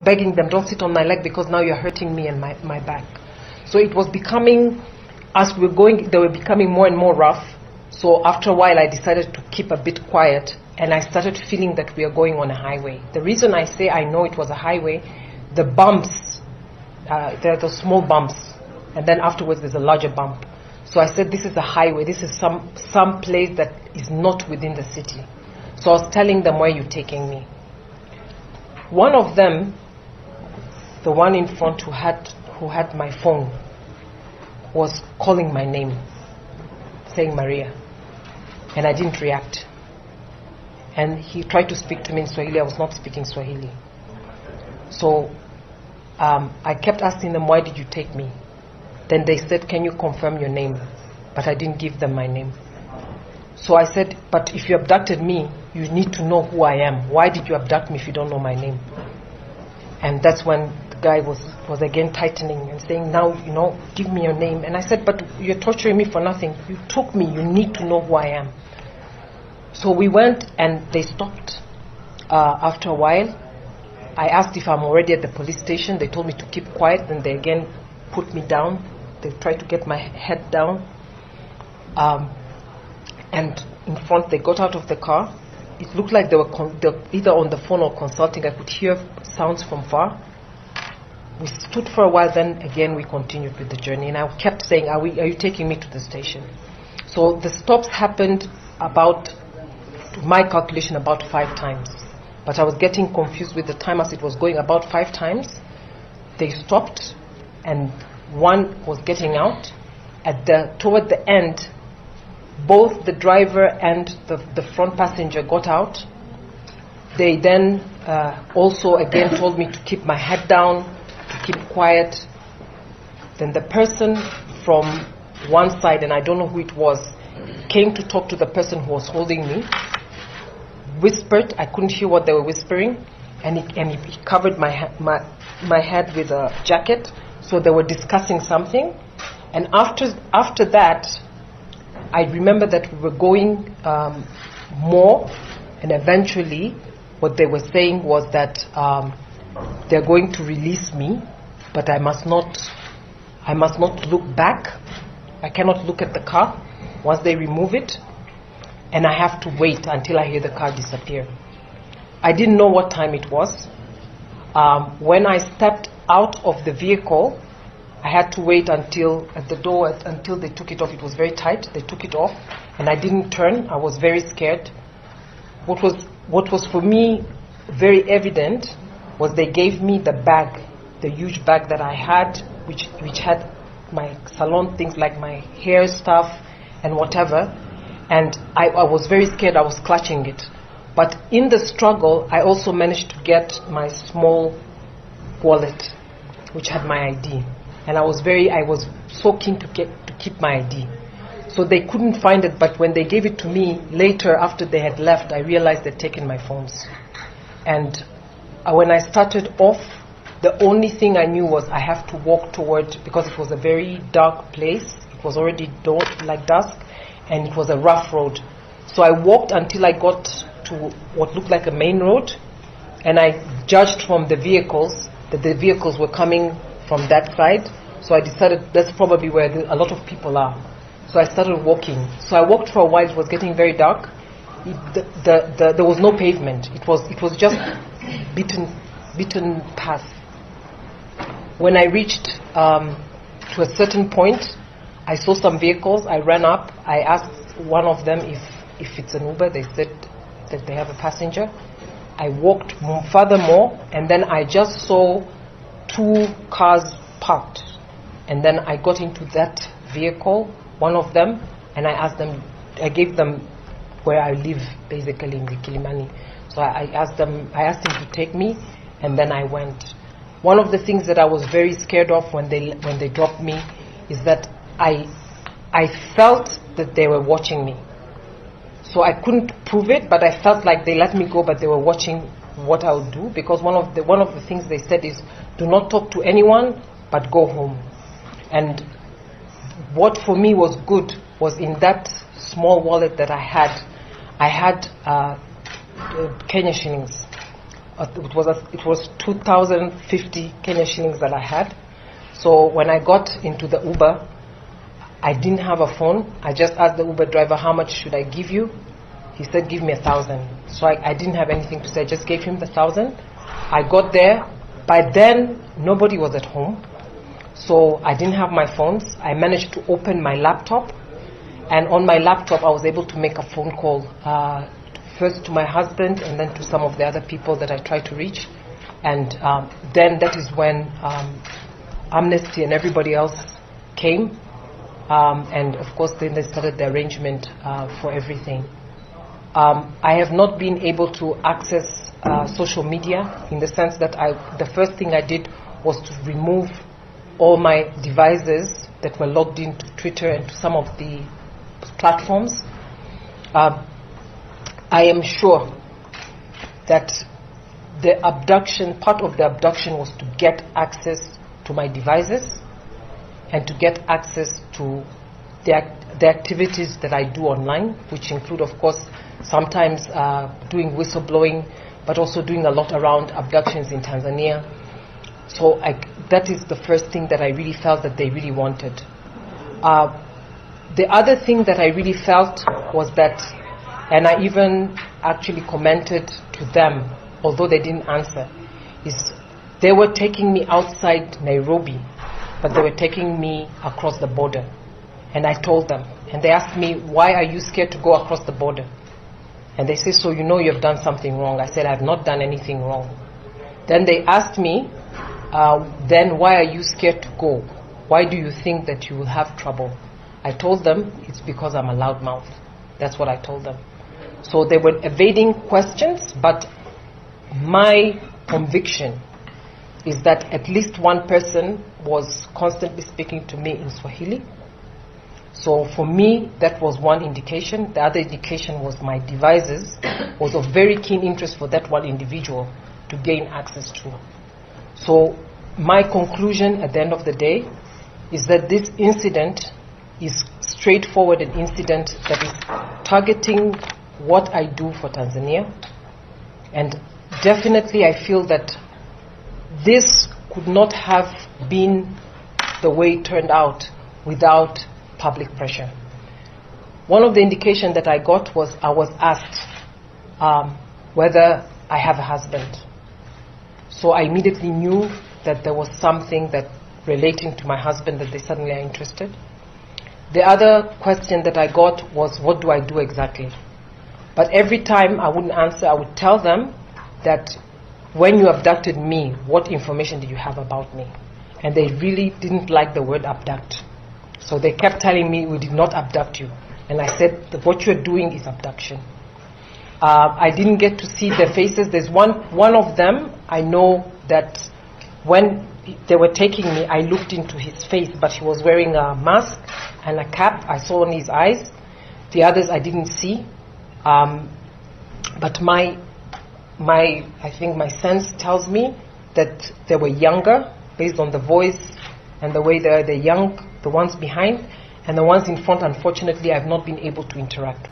begging them, don't sit on my leg because now you're hurting me and my back. So it was becoming, as we were going, they were becoming more and more rough. So after a while I decided to keep a bit quiet, and I started feeling that we are going on a highway. The reason I say I know it was a highway, the bumps, there are those small bumps, and then afterwards there's a larger bump. So I said, this is a highway, this is some place that is not within the city. So I was telling them, where are you taking me? One of them, the one in front who had my phone, was calling my name, saying Maria, and I didn't react. And he tried to speak to me in Swahili. I was not speaking Swahili. So I kept asking them, why did you take me? Then they said, can you confirm your name? But I didn't give them my name. So I said, but if you abducted me, you need to know who I am. Why did you abduct me if you don't know my name? And that's when the guy was again tightening and saying, now, give me your name. And I said, but you're torturing me for nothing. You took me. You need to know who I am. So we went and they stopped. After a while, I asked if I'm already at the police station. They told me to keep quiet. Then they again put me down. They tried to get my head down. And in front, they got out of the car. It looked like they were either on the phone or consulting. I could hear sounds from far. We stood for a while, then again we continued with the journey. And I kept saying, are you taking me to the station? So the stops happened about, to my calculation, about 5 times. But I was getting confused with the time as it was going. About 5 times, they stopped, and one was getting out. Toward the end, both the driver and the front passenger got out. They then also again told me to keep my head down, to keep quiet. Then the person from one side, and I don't know who it was, came to talk to the person who was holding me, whispered. I couldn't hear what they were whispering, and he covered my head with a jacket. So they were discussing something. And after that, I remember that we were going more, and eventually what they were saying was that they're going to release me, but I must not look back. I cannot look at the car once they remove it, and I have to wait until I hear the car disappear. I didn't know what time it was. When I stepped out of the vehicle, I had to wait until at the door until they took it off. It was very tight. They took it off, and I didn't turn. I was very scared. What was for me very evident was they gave me the bag, the huge bag that I had, which had my salon things like my hair stuff and whatever. And I was very scared. I was clutching it. But in the struggle, I also managed to get my small wallet, which had my ID. And I was so keen to keep my ID. So they couldn't find it, but when they gave it to me later after they had left, I realized they'd taken my phones. And when I started off, the only thing I knew was I have to walk toward, because it was a very dark place. It was already dusk, and it was a rough road. So I walked until I got to what looked like a main road, and I judged from the vehicles that the vehicles were coming from that side. So I decided that's probably where a lot of people are. So I started walking. So I walked for a while. It was getting very dark. There was no pavement. It was just beaten path. When I reached to a certain point, I saw some vehicles. I ran up. I asked one of them if it's an Uber. They said that they have a passenger. I walked furthermore, and then I just saw 2 cars parked. And then I got into that vehicle, one of them, and I gave them where I live, basically in the Kilimani. So I asked him to take me, and then I went. One of the things that I was very scared of when they dropped me is that I felt that they were watching me. So I couldn't prove it, but I felt like they let me go, but they were watching what I would do, because one of the things they said is, do not talk to anyone, but go home. And what for me was good was in that small wallet that I had Kenya shillings. it was 2,050 Kenya shillings that I had. So when I got into the Uber, I didn't have a phone. I just asked the Uber driver, how much should I give you? He said, give me 1,000. So I didn't have anything to say. I just gave him the 1,000. I got there. By then, nobody was at home. So I didn't have my phones. I managed to open my laptop. And on my laptop, I was able to make a phone call, first to my husband and then to some of the other people that I tried to reach. And then that is when Amnesty and everybody else came. And of course, then they started the arrangement for everything. I have not been able to access social media in the sense that the first thing I did was to remove all my devices that were logged into Twitter and to some of the platforms. I am sure that the abduction, part of the abduction was to get access to my devices and to get access to the activities that I do online, which include, of course, sometimes doing whistleblowing, but also doing a lot around abductions in Tanzania. So that is the first thing that I really felt that they really wanted. The other thing that I really felt was that, and I even actually commented to them, although they didn't answer, is they were taking me outside Nairobi, but they were taking me across the border. And I told them, and they asked me, why are you scared to go across the border? And they say, so you know you've done something wrong. I said, I've not done anything wrong. Then they asked me, then why are you scared to go? Why do you think that you will have trouble? I told them, it's because I'm a loudmouth. That's what I told them. So they were evading questions, but my conviction is that at least one person was constantly speaking to me in Swahili. So for me, that was one indication. The other indication was my devices was of very keen interest for that one individual to gain access to. So my conclusion at the end of the day is that this incident is straightforward an incident that is targeting what I do for Tanzania. And definitely I feel that this could not have been the way it turned out without public pressure. One of the indications that I got was I was asked whether I have a husband. So I immediately knew that there was something that relating to my husband that they suddenly are interested. The other question that I got was, what do I do exactly? But every time I wouldn't answer, I would tell them that when you abducted me, what information did you have about me? And they really didn't like the word abduct. So they kept telling me, we did not abduct you. And I said, that what you're doing is abduction. I didn't get to see their faces. There's one of them, I know that when they were taking me, I looked into his face, but he was wearing a mask and a cap. I saw on his eyes. The others I didn't see. But I think my sense tells me that they were younger, based on the voice and the way they're young, the ones behind, and the ones in front, unfortunately, I've not been able to interact.